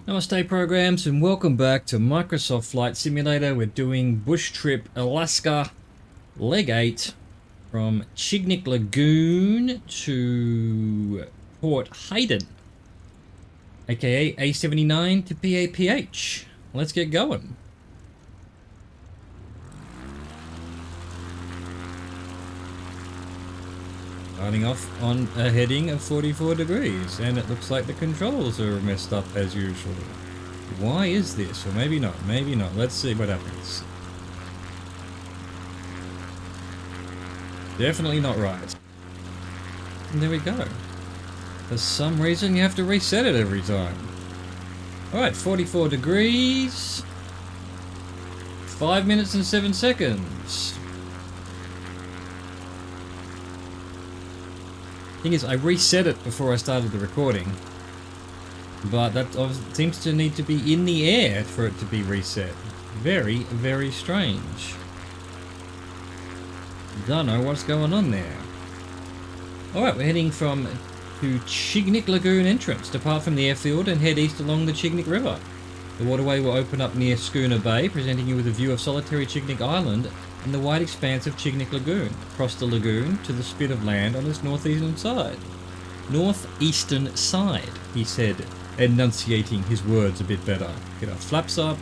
Namaste programs and welcome back to Microsoft Flight Simulator. We're doing Bush Trip Alaska Leg 8 from Chignik Lagoon to Port Hayden, aka A79 to PAPH. Let's get going. Starting off on a heading of 44 degrees, and it looks like the controls are messed up as usual. Why is this? Or maybe not, maybe not. Let's see what happens. Definitely not right. And there we go. For some reason you have to reset it every time. Alright, 44 degrees. 5 minutes and 7 seconds. Thing is, I reset it before I started the recording, but that seems to need to be in the air for it to be reset. Very, very strange. Don't know what's going on there. Alright, we're heading to Chignik Lagoon entrance. Depart from the airfield and head east along the Chignik River. The waterway will open up near Schooner Bay, presenting you with a view of solitary Chignik Island and the wide expanse of Chignik Lagoon. Across the lagoon to the spit of land on its northeastern side. Northeastern side, he said, enunciating his words a bit better. Get our flaps up.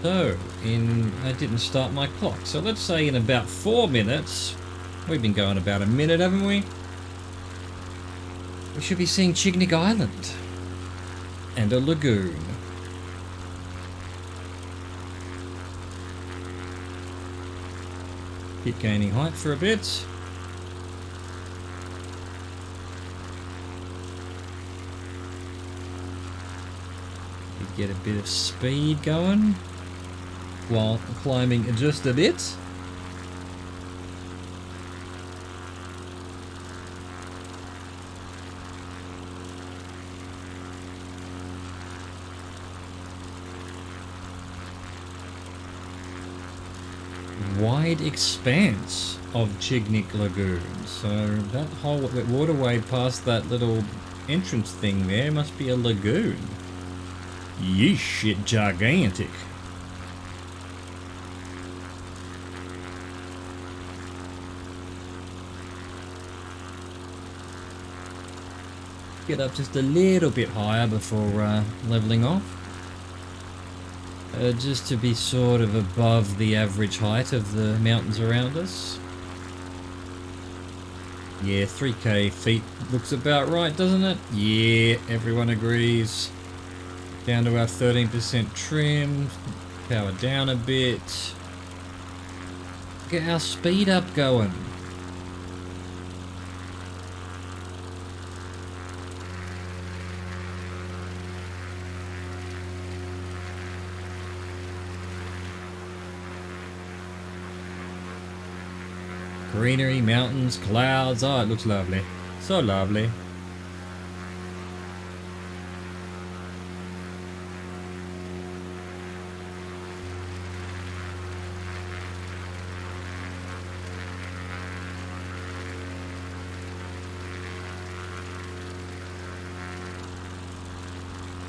So, I didn't start my clock, so let's say in about 4 minutes, we've been going about a minute, haven't we? We should be seeing Chignik Island and a lagoon. Keep gaining height for a bit. We get a bit of speed going while climbing just a bit. Wide expanse of Chignik Lagoon. So that whole waterway past that little entrance thing there must be a lagoon. Yeesh, it's gigantic. Get up just a little bit higher before leveling off. Just to be sort of above the average height of the mountains around us. Yeah, 3k feet looks about right, doesn't it? Yeah, everyone agrees. Down to our 13% trim. Power down a bit. Get our speed up going. Greenery, mountains, clouds. Oh, it looks lovely. So lovely.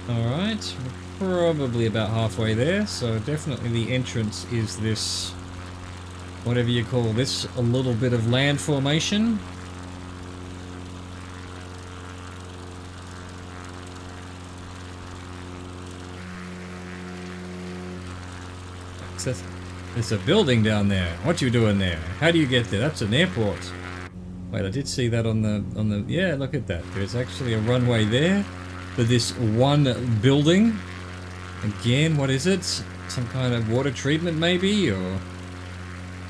Alright, we're probably about halfway there, so definitely the entrance is this, whatever you call this, a little bit of land formation. There's a building down there. What you doing there? How do you get there? That's an airport. Wait, I did see that on the yeah, look at that. There's actually a runway there for this one building. Again, what is it? Some kind of water treatment maybe, or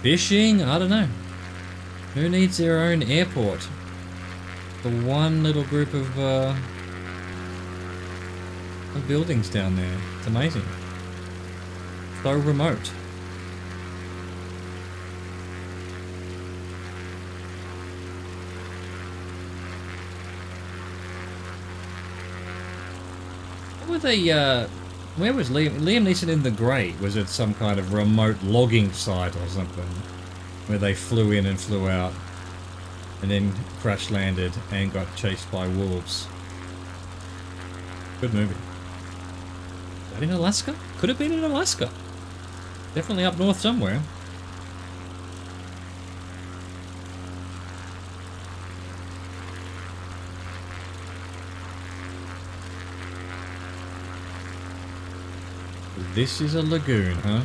fishing? I don't know. Who needs their own airport? The one little group of buildings down there. It's amazing. So remote. were they, where was Liam Neeson in The Grey? Was it some kind of remote logging site or something? Where they flew in and flew out and then crash landed and got chased by wolves. Good movie. Was that in Alaska? Could have been in Alaska. Definitely up north somewhere. This is a lagoon, huh?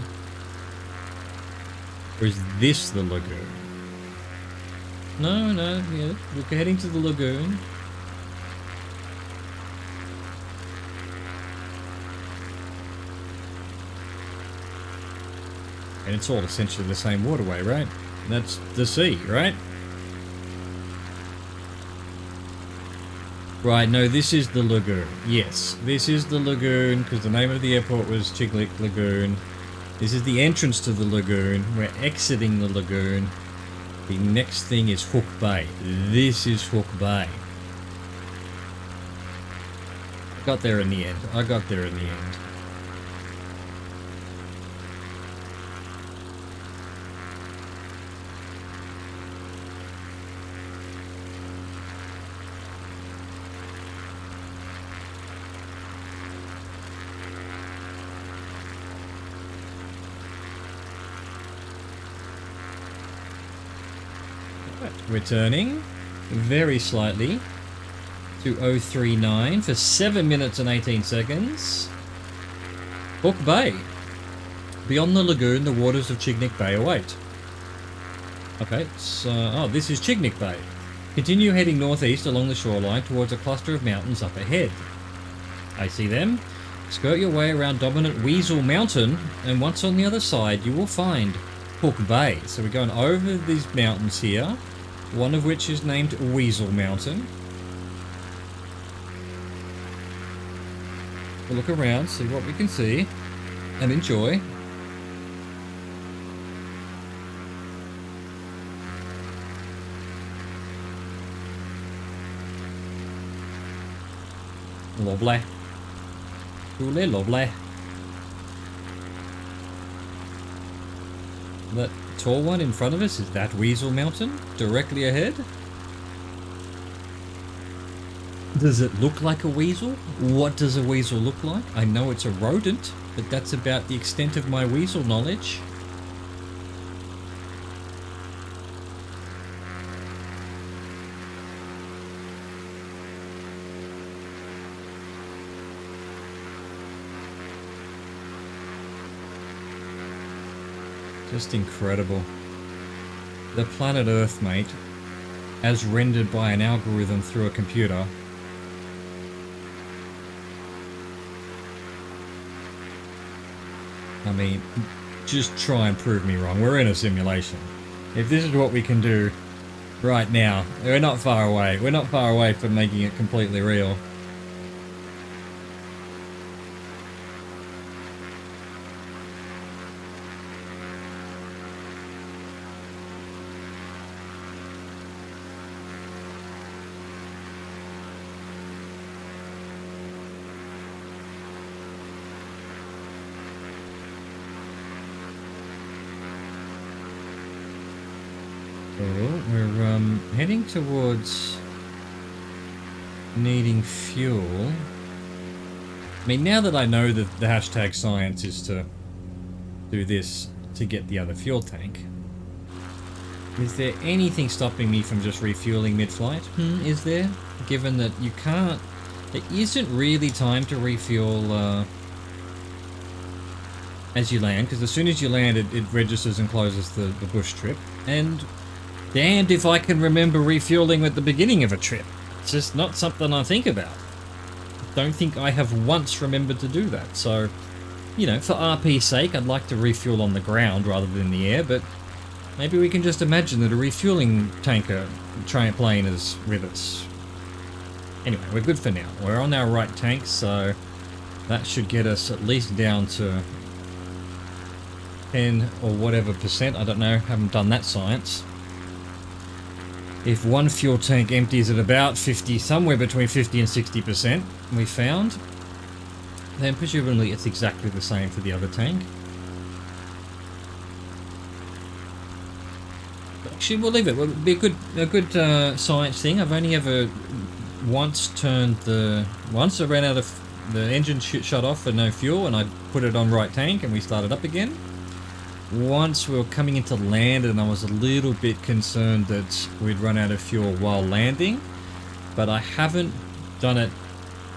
Or is this the lagoon? No, yeah, we're heading to the lagoon. And it's all essentially the same waterway, right? That's the sea, right? Right, no, this is the lagoon. Yes, this is the lagoon, because the name of the airport was Chignik Lagoon. This is the entrance to the lagoon. We're exiting the lagoon. The next thing is Hook Bay. This is Hook Bay. I got there in the end. Returning very slightly to 039 for 7 minutes and 18 seconds. Hook Bay. Beyond the lagoon, the waters of Chignik Bay await. Okay, so... oh, this is Chignik Bay. Continue heading northeast along the shoreline towards a cluster of mountains up ahead. I see them. Skirt your way around dominant Weasel Mountain, and once on the other side, you will find Hook Bay. So we're going over these mountains here. One of which is named Weasel Mountain. We'll look around, see what we can see, and enjoy. Lovely. Truly lovely. That tall one in front of us, is that Weasel Mountain? Directly ahead? Does it look like a weasel? What does a weasel look like? I know it's a rodent, but that's about the extent of my weasel knowledge. Just incredible. The planet Earth, mate, as rendered by an algorithm through a computer. I mean, just try and prove me wrong. We're in a simulation. If this is what we can do right now, we're not far away. We're not far away from making it completely real. We're heading towards needing fuel. I mean, now that I know that the hashtag science is to do this to get the other fuel tank, is there anything stopping me from just refueling mid-flight? Is there? Given that you can't... There isn't really time to refuel as you land, because as soon as you land it registers and closes the bush trip. And damned if I can remember refueling at the beginning of a trip. It's just not something I think about. Don't think I have once remembered to do that. So, you know, for RP's sake, I'd like to refuel on the ground rather than in the air, but maybe we can just imagine that a refueling tanker plane is with us. Anyway, we're good for now. We're on our right tank, so that should get us at least down to 10 or whatever percent. I don't know, haven't done that science. If one fuel tank empties at about 50, somewhere between 50 and 60%, we found. then presumably it's exactly the same for the other tank. Actually, we'll leave it. It'll be a good science thing. I've only ever once once I ran out of the engine shut off for no fuel, and I put it on right tank, and we started up again. Once we were coming into land, and I was a little bit concerned that we'd run out of fuel while landing, but I haven't done it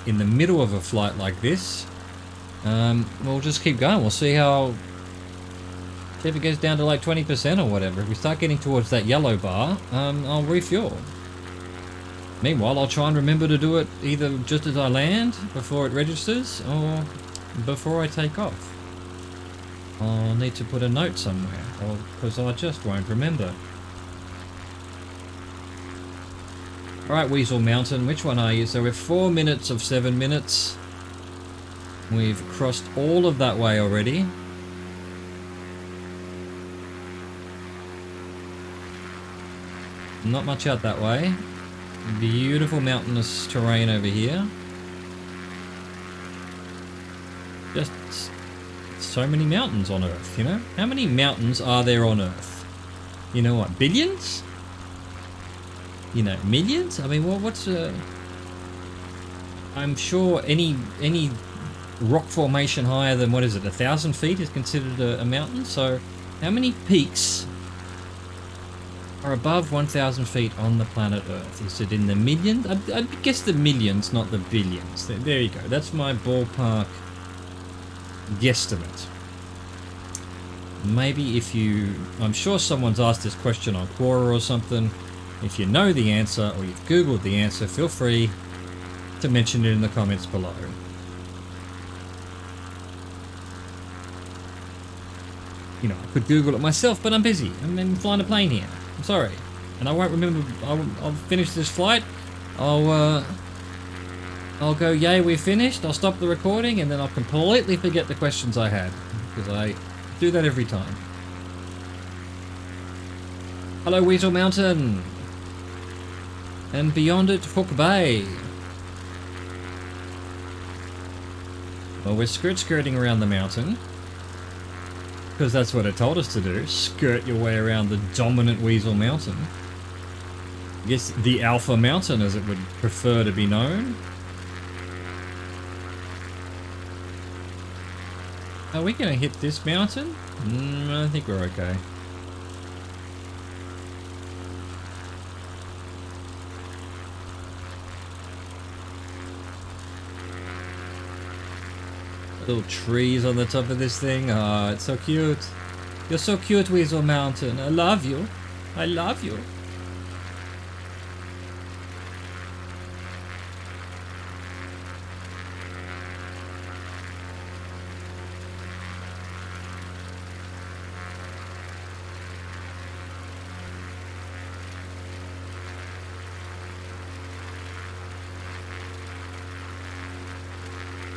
in the middle of a flight like this. We'll just keep going. We'll see if it goes down to like 20% or whatever. If we start getting towards that yellow bar, I'll refuel. Meanwhile, I'll try and remember to do it either just as I land before it registers or before I take off. I'll need to put a note somewhere, because I just won't remember. Alright, Weasel Mountain, which one are you? So we're 4 minutes of 7 minutes. We've crossed all of that way already. Not much out that way. Beautiful mountainous terrain over here. Just so many mountains on Earth, you know? How many mountains are there on Earth? You know what, billions? You know, millions? I mean, what's I'm sure any rock formation higher than, what is it, 1,000 feet is considered a mountain. So how many peaks are above 1,000 feet on the planet Earth? Is it in the millions? I'd guess the millions, not the billions. There you go. That's my ballpark guesstimate. Maybe if you... I'm sure someone's asked this question on Quora or something. If you know the answer or you've Googled the answer, feel free to mention it in the comments below. You know, I could Google it myself, but I'm busy. I'm flying a plane here. I'm sorry. And I won't remember. I'll finish this flight. I'll go, yay, we're finished. I'll stop the recording, and then I'll completely forget the questions I had, because I do that every time. Hello, Weasel Mountain. And beyond it, Hook Bay. Well, we're skirting around the mountain, because that's what it told us to do. Skirt your way around the dominant Weasel Mountain. I guess the Alpha Mountain, as it would prefer to be known. Are we going to hit this mountain? I think we're okay. Little trees on the top of this thing. Ah, it's so cute. You're so cute, Weasel Mountain. I love you. I love you.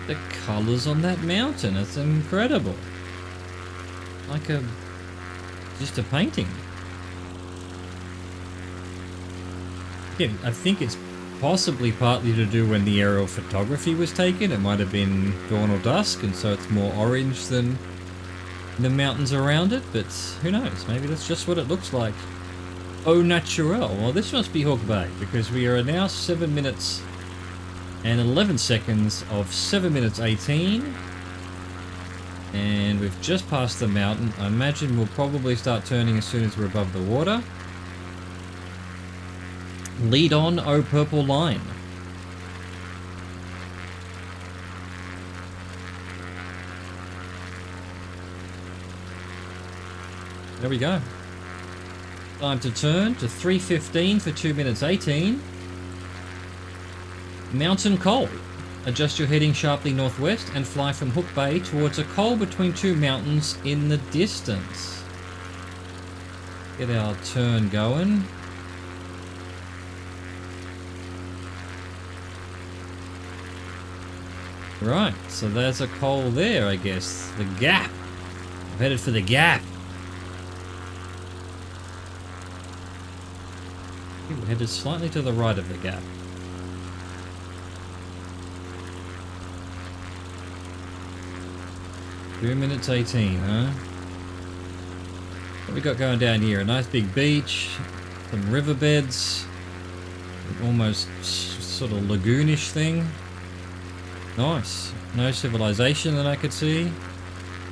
The colours on that mountain, it's incredible. Like just a painting. Again, I think it's possibly partly to do when the aerial photography was taken. It might have been dawn or dusk, and so it's more orange than the mountains around it, but who knows, maybe that's just what it looks like. Au naturel. Well, this must be Hawk Bay, because we are now 7 minutes and 11 seconds of 7 minutes 18, and we've just passed the mountain. I imagine we'll probably start turning as soon as we're above the water. Lead on, oh purple line. There we go. Time to turn to 3:15 for 2 minutes 18. Mountain Coal. Adjust your heading sharply northwest and fly from Hook Bay towards a coal between two mountains in the distance. Get our turn going. Right, so there's a coal there, I guess. The Gap. I'm headed for the Gap. We're headed slightly to the right of the Gap. 2 minutes 18, huh? What we got going down here? A nice big beach, some riverbeds, almost sort of lagoonish thing. Nice. No civilization that I could see.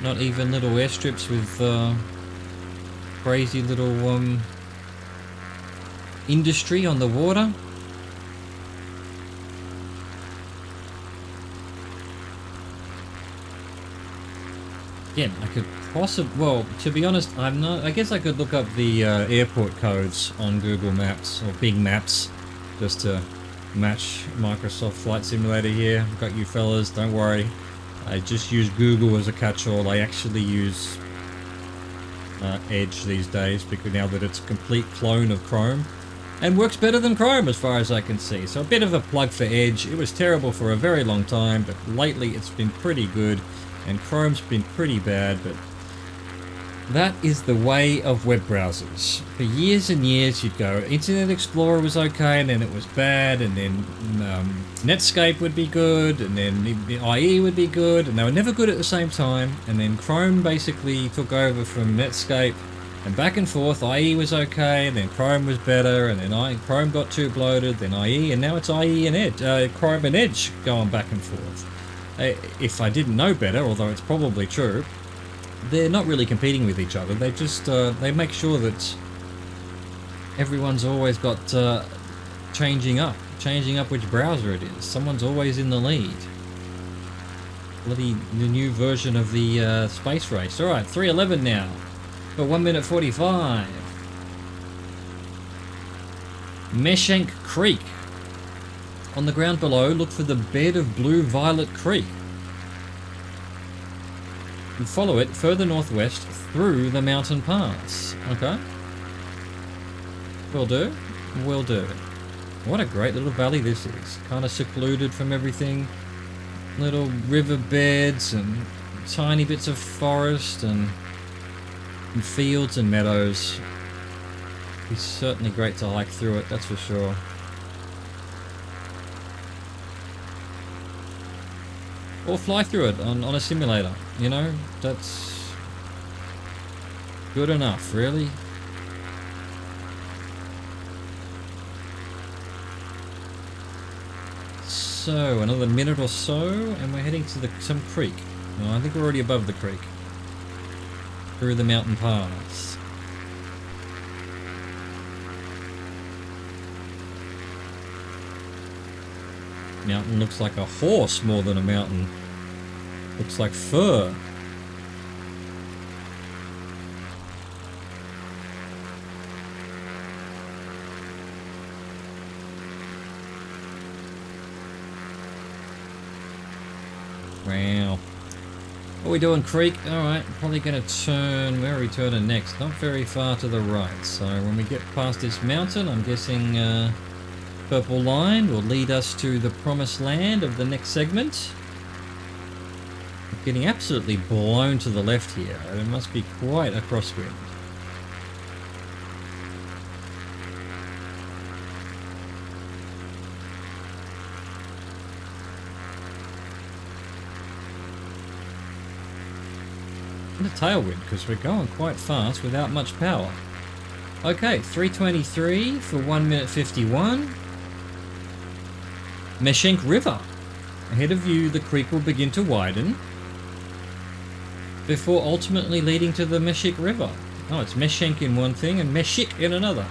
Not even little airstrips with crazy little industry on the water. Again, I could possibly, well, to be honest, I'm not, I guess I could look up the airport codes on Google Maps or Bing Maps just to match Microsoft Flight Simulator here. Got you fellas, don't worry. I just use Google as a catch-all. I actually use Edge these days because now that it's a complete clone of Chrome and works better than Chrome as far as I can see. So a bit of a plug for Edge. It was terrible for a very long time, but lately it's been pretty good. And Chrome's been pretty bad, but that is the way of web browsers. For years and years you'd go, Internet Explorer was okay, and then it was bad, and then Netscape would be good, and then the IE would be good, and they were never good at the same time. And then Chrome basically took over from Netscape, and back and forth. IE was okay, and then Chrome was better, and then Chrome got too bloated, then IE, and now it's IE and Edge, Chrome and Edge going back and forth. If I didn't know better, although it's probably true, they're not really competing with each other. They just they make sure that everyone's always got changing up which browser it is. Someone's always in the lead. Bloody the new version of the space race. All right, 3:11 now. For 1 minute 45. Meshank Creek. On the ground below, look for the bed of Blue Violet Creek. And follow it further northwest through the mountain pass. Okay. Will do. Will do. What a great little valley this is. Kind of secluded from everything. Little river beds and tiny bits of forest and fields and meadows. It's certainly great to hike through it, that's for sure. Or fly through it on a simulator, you know, that's good enough, really. So, another minute or so, and we're heading to some creek. Well, I think we're already above the creek. Through the mountain pass. Mountain looks like a horse more than a mountain. Looks like fur. Wow. What are we doing, creek? Alright, probably going to turn... Where are we turning next? Not very far to the right. So when we get past this mountain, I'm guessing purple line will lead us to the promised land of the next segment. Getting absolutely blown to the left here. It must be quite a crosswind. And a tailwind, because we're going quite fast without much power. Okay, 3:23 for 1 minute 51. Meshank River. Ahead of you, the creek will begin to widen before ultimately leading to the Meshank River. Oh, it's Meshank in one thing and Meshik in another.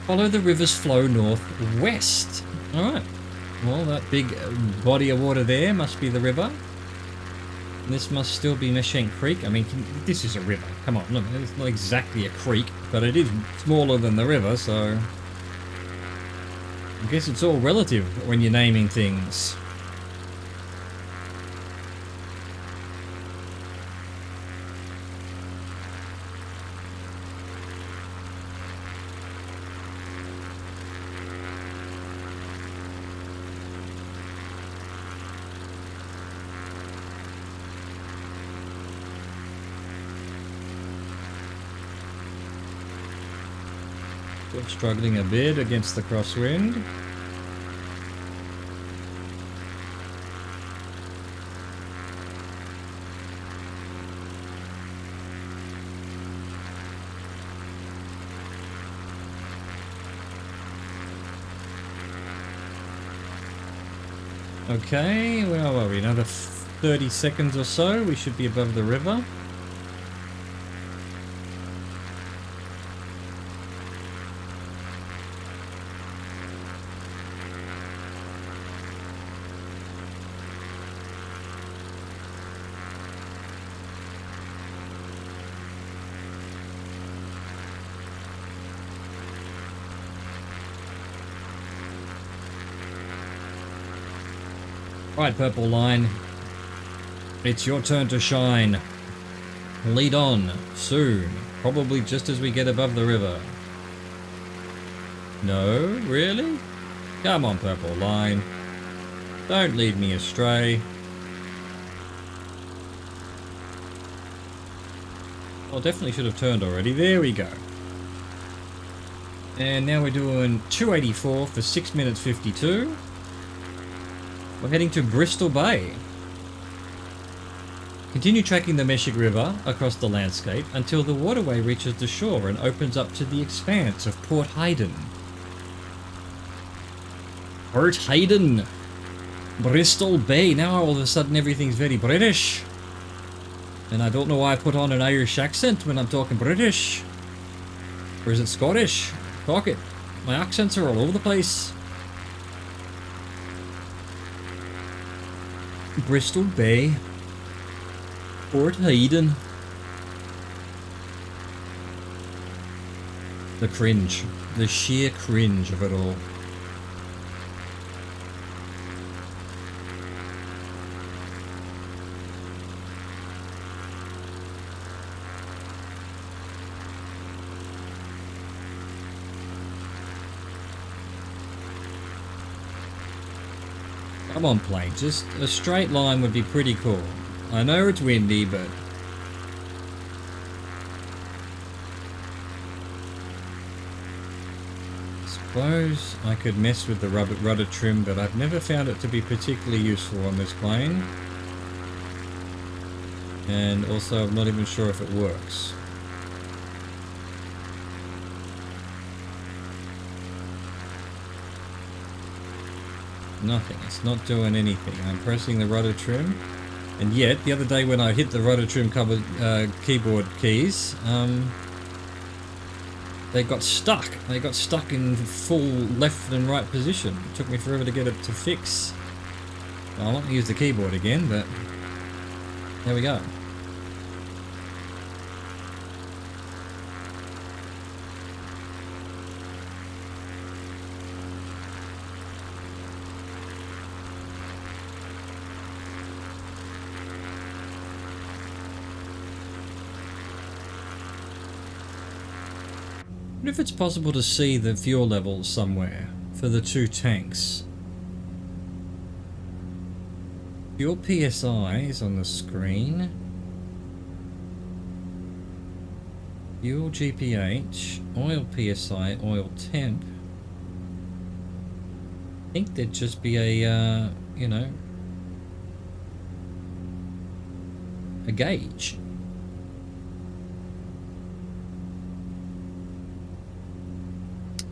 Follow the river's flow northwest. Alright. Well, that big body of water there must be the river. This must still be Meshank Creek. I mean, this is a river. Come on, look, it's not exactly a creek, but it is smaller than the river, so... I guess it's all relative when you're naming things. Still struggling a bit against the crosswind. Okay, where are we? Another 30 seconds or so. We should be above the river. Right, purple line. It's your turn to shine. Lead on, soon. Probably just as we get above the river. No, really? Come on, purple line. Don't lead me astray. Well, definitely should have turned already. There we go. And now we're doing 284 for 6 minutes 52. We're heading to Bristol Bay. Continue tracking the Meshig River across the landscape until the waterway reaches the shore and opens up to the expanse of Port Hayden. Port Hayden. Bristol Bay. Now all of a sudden everything's very British. And I don't know why I put on an Irish accent when I'm talking British. Or is it Scottish? Fuck it. My accents are all over the place. Bristol Bay. Port Hayden. The cringe. The sheer cringe of it all. Come on, plane. Just a straight line would be pretty cool. I know it's windy, but... suppose I could mess with the rudder trim, but I've never found it to be particularly useful on this plane. And also, I'm not even sure if it works. Nothing. It's not doing anything. I'm pressing the rudder trim. And yet, the other day when I hit the rudder trim keyboard keys, they got stuck. They got stuck in full left and right position. It took me forever to get it to fix. Well, I won't use the keyboard again, but there we go. I wonder if it's possible to see the fuel levels somewhere for the two tanks. Fuel PSI is on the screen. Fuel GPH, oil PSI, oil temp. I think there'd just be a, you know, a gauge.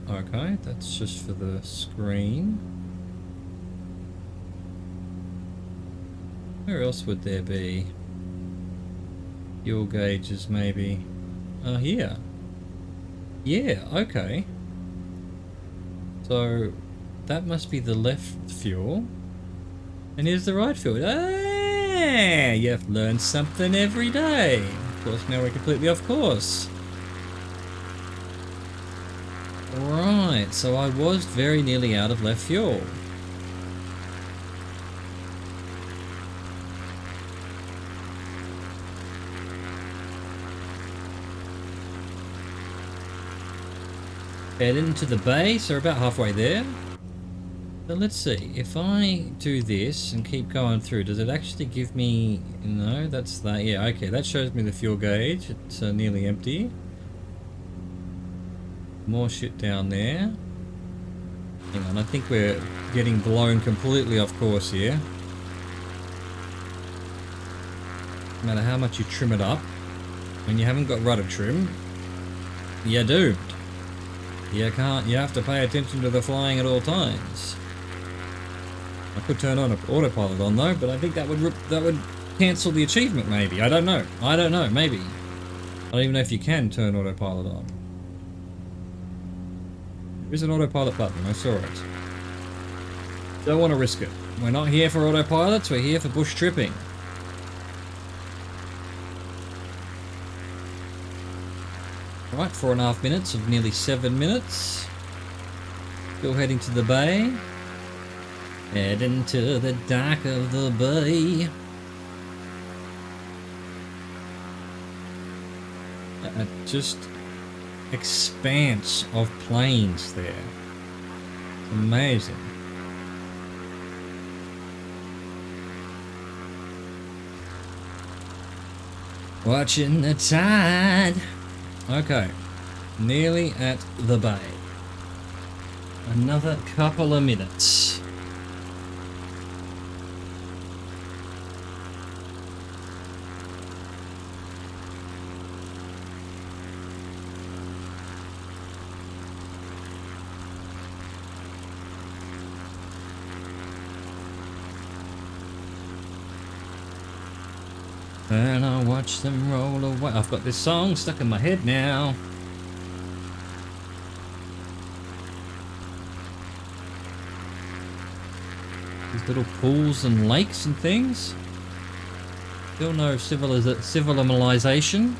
Okay, that's just for the screen. Where else would there be? Fuel gauges, maybe. Here. Yeah, okay. So, that must be the left fuel. And here's the right fuel. Ah, you've learned something every day. Of course, now we're completely off course. Right, so I was very nearly out of left fuel. Head into the bay, so we're about halfway there. So let's see, if I do this and keep going through, does it actually give me... no, that's that, yeah, okay, that shows me the fuel gauge, it's nearly empty. More shit down there. Hang on, I think we're getting blown completely off course here. No matter how much you trim it up, when you haven't got rudder trim, you're doomed. You have to pay attention to the flying at all times. I could turn on autopilot on though, but I think that would cancel the achievement. Maybe, I don't know. Maybe. I don't even know if you can turn autopilot on. There is an autopilot button. I saw it. Don't want to risk it. We're not here for autopilots. We're here for bush tripping. Right, 4.5 minutes of nearly 7 minutes. Still heading to the bay. Heading to the dark of the bay. Just expanse of plains there. It's amazing. Watching the tide. Okay, nearly at the bay. Another couple of minutes. And I watch them roll away. I've got this song stuck in my head now. These little pools and lakes and things. Still no civilization.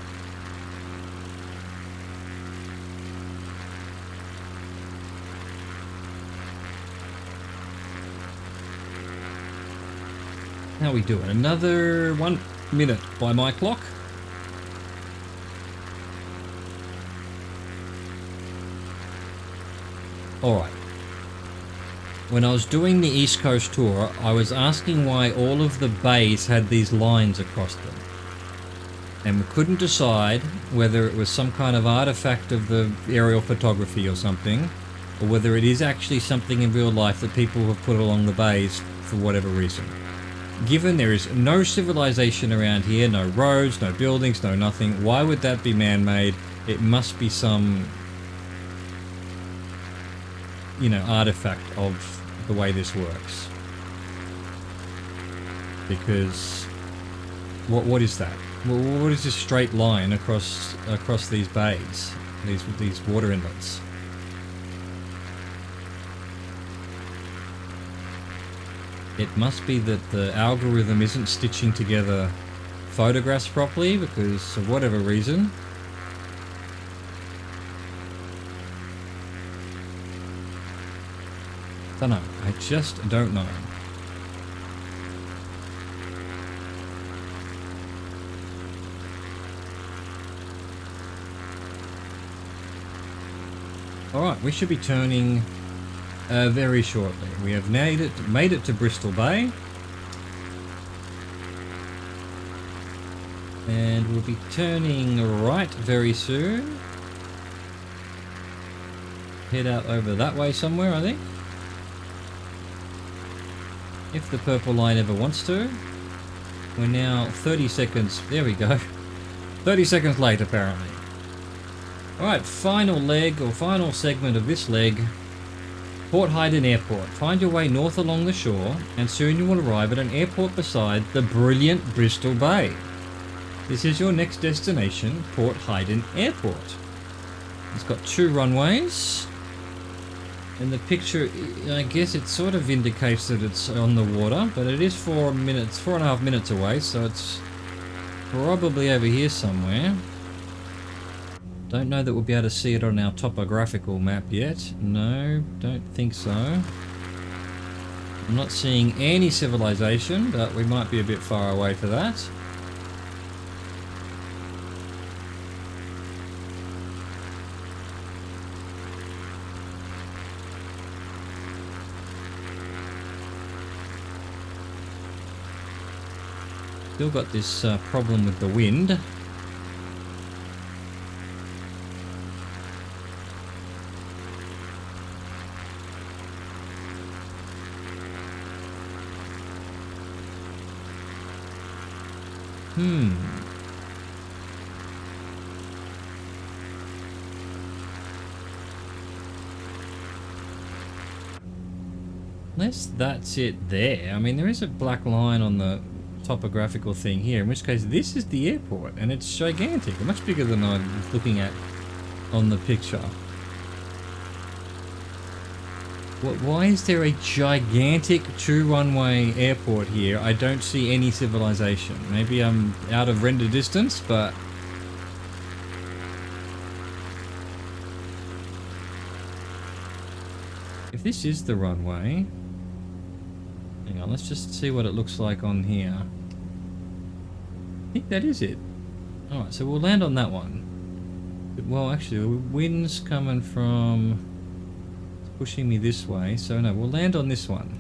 How are we doing? Another 1 minute by my clock. Alright. When I was doing the East Coast tour, I was asking why all of the bays had these lines across them. And we couldn't decide whether it was some kind of artifact of the aerial photography or something, or whether it is actually something in real life that people have put along the bays for whatever reason. Given there is no civilization around here, no roads, no buildings, no nothing, why would that be man-made? It must be some, you know, artifact of the way this works. Because what is that? What is this straight line across these bays, these water inlets? It must be that the algorithm isn't stitching together photographs properly because of whatever reason. Don't know. I just don't know. Alright, we should be turning very shortly. We have made it to Bristol Bay. And we'll be turning right very soon. Head out over that way somewhere, I think. If the purple line ever wants to. We're now 30 seconds. There we go. 30 seconds late, apparently. Alright, final leg, or final segment of this leg. Port Hayden Airport. Find your way north along the shore, and soon you will arrive at an airport beside the brilliant Bristol Bay. This is your next destination, Port Hayden Airport. It's got 2 runways. And the picture, I guess it sort of indicates that it's on the water, but it is 4.5 minutes away, so it's probably over here somewhere. Don't know that we'll be able to see it on our topographical map yet. No, don't think so. I'm not seeing any civilization, but we might be a bit far away for that. Still got this problem with the wind. Unless that's it there. I mean, there is a black line on the topographical thing here, in which case this is the airport, and it's gigantic, much bigger than I was looking at on the picture. Why is there a gigantic 2-runway airport here? I don't see any civilization. Maybe I'm out of render distance, but... if this is the runway... hang on, let's just see what it looks like on here. I think that is it. Alright, so we'll land on that one. Well, actually, the wind's coming from... it's pushing me this way, so no, we'll land on this one.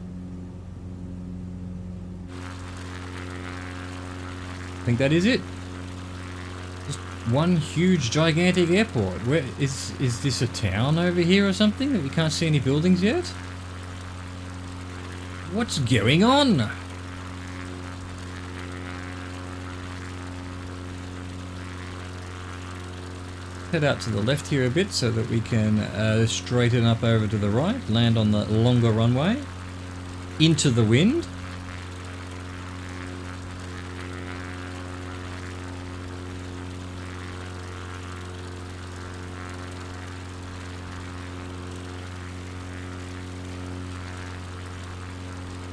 I think that is it. Just one huge, gigantic airport. Where is this a town over here or something that we can't see any buildings yet? What's going on? Head out to the left here a bit so that we can straighten up over to the right, land on the longer runway, into the wind.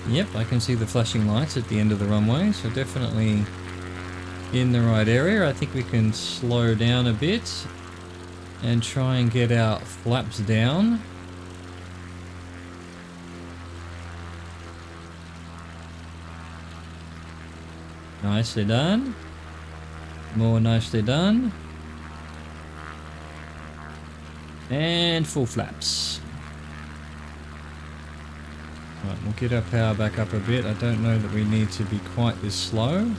Yep, I can see the flashing lights at the end of the runway, so definitely in the right area. I think we can slow down a bit and try and get our flaps down. Nicely done. More nicely done. And full flaps. Right, we'll get our power back up a bit. I don't know that we need to be quite this slow.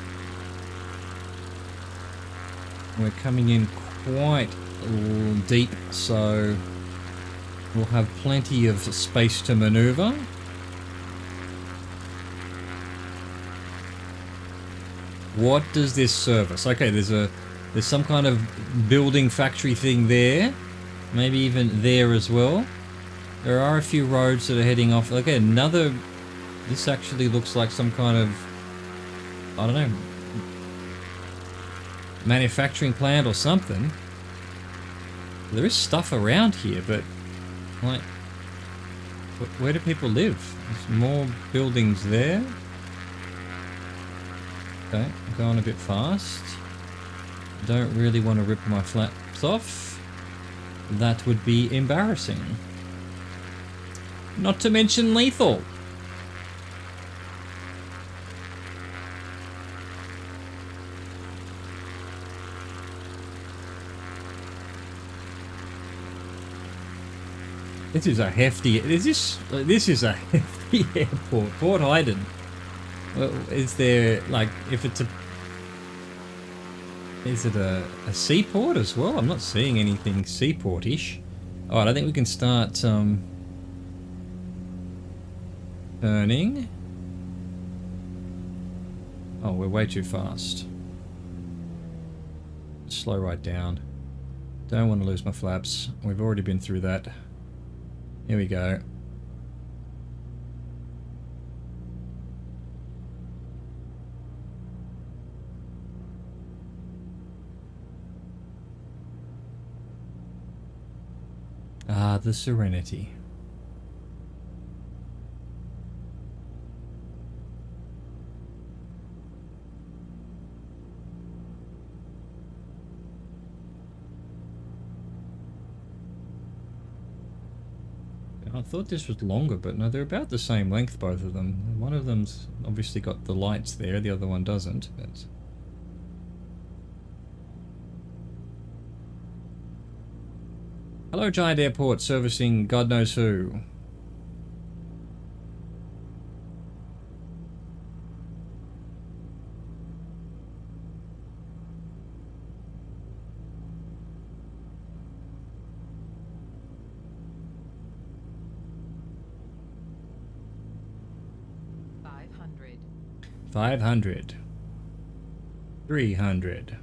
We're coming in quite deep, so we'll have plenty of space to maneuver. What does this service? Okay, there's some kind of building factory thing there, maybe even there as well. There are a few roads that are heading off. Okay, this actually looks like some kind of, I don't know, manufacturing plant or something. There is stuff around here, but like, where do people live? There's more buildings there. Okay, I'm going a bit fast. Don't really want to rip my flaps off. That would be embarrassing. Not to mention lethal. This is a hefty. This is a hefty airport. Port Hayden. Well, is there like if it's a? Is it a seaport as well? I'm not seeing anything seaport-ish. All right, I think we can start turning. Oh, we're way too fast. Slow right down. Don't want to lose my flaps. We've already been through that. Here we go. Ah, the Serenity. I thought this was longer, but no, they're about the same length, both of them. One of them's obviously got the lights there, the other one doesn't, but... Hello, Giant Airport, servicing God knows who. Five hundred. 300.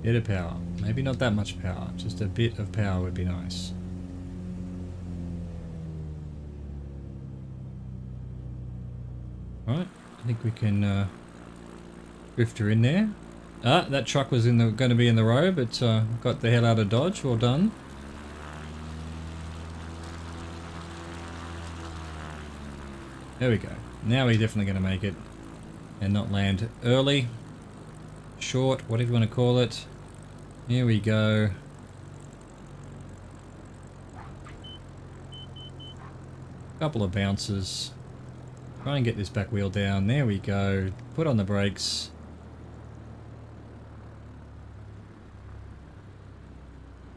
Bit of power. Maybe not that much power. Just a bit of power would be nice. Right, I think we can drift her in there. Ah, that truck was going to be in the road, but got the hell out of Dodge. Well done. There we go. Now we're definitely going to make it and not land early. Short, whatever you want to call it. Here we go. Couple of bounces. Try and get this back wheel down. There we go. Put on the brakes.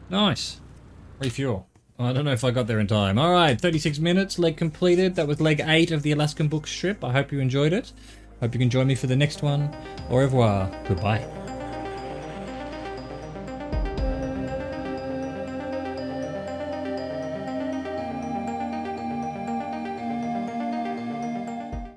Nice. Refuel. I don't know if I got there in time. Alright, 36 minutes, leg completed. That was leg 8 of the Alaskan Book Strip. I hope you enjoyed it. Hope you can join me for the next one. Au revoir. Goodbye.